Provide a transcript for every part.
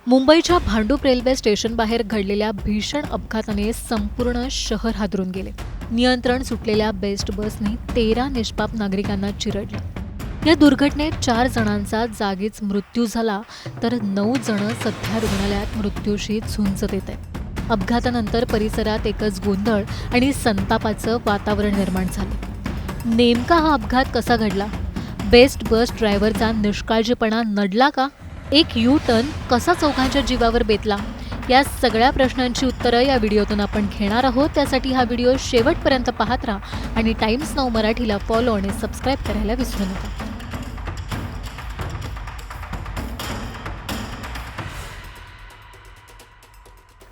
मुंबईच्या Bhandup railway station बाहेर घडलेल्या भीषण अपघाताने संपूर्ण शहर हादरून गेले. नियंत्रण सुटलेल्या बेस्ट बसने 13 निष्पाप नागरिकांना चिरडले. या दुर्घटनेत 4 जणांचा जागीच मृत्यू झाला तर 9 जण सध्या रुग्णालयात मृत्यूशी झुंज देत आहेत. अपघातानंतर परिसरात एकच गोंधळ आणि संतापाचं वातावरण निर्माण झालं. नेमका हा अपघात कसा घडला? बेस्ट बस ड्रायव्हरचा निष्काळजीपणा नडला का? एक यू टर्न कसा चौघांच्या जीवावर बेतला? या सगळ्या प्रश्नांची उत्तरं या व्हिडिओतून आपण घेणार आहोत. त्यासाठी हा व्हिडिओ शेवटपर्यंत पाहत राहा आणि टाइम्स नाऊ मराठीला फॉलो आणि सबस्क्राईब करायला विसरू नका.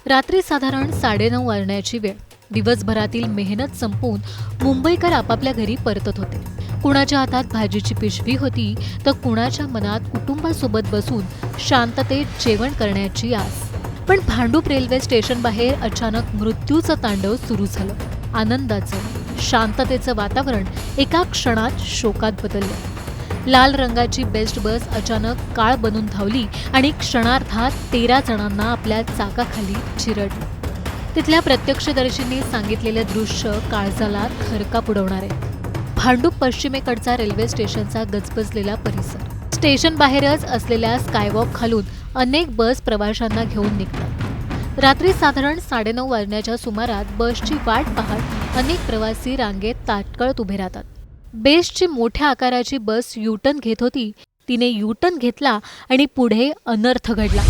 रात्री साधारण 9:30 वाजण्याची वेळ. दिवसभरातील मेहनत संपवून मुंबईकर आपापल्या घरी परतत होते. कुणाच्या हातात भाजीची पिशवी होती तर कुणाच्या मनात कुटुंबासोबत बसून शांततेत जेवण करण्याची आस. पण भांडूप रेल्वे स्टेशन बाहेर अचानक मृत्यूचं तांडव सुरू झालं. आनंदाचं, शांततेचं वातावरण एका क्षणात शोकात बदललं. लाल रंगाची बेस्ट बस अचानक काळ बनून धावली आणि क्षणार्धात 13 जणांना आपल्या चाकाखाली चिरडली. तिथल्या प्रत्यक्षदर्शींनी सांगितलेलं दृश्य काळजाला थरकाप उडवणार आहे. भांडूप पश्चिमेकडचा रेल्वे स्टेशनचा गजबजलेला परिसर. स्टेशन बाहेरच असलेल्या स्कायवॉक खालून अनेक बस प्रवाशांना घेऊन निघतात. रात्री साधारण 9:30 वाजण्याच्या सुमारात बसची वाट पाहत अनेक प्रवासी रांगेत ताटकळत उभे राहतात. बेस्टची मोठ्या आकाराची बस यूटर्न घेत होती. तिने यूटर्न घेतला आणि पुढे अनर्थ घडला.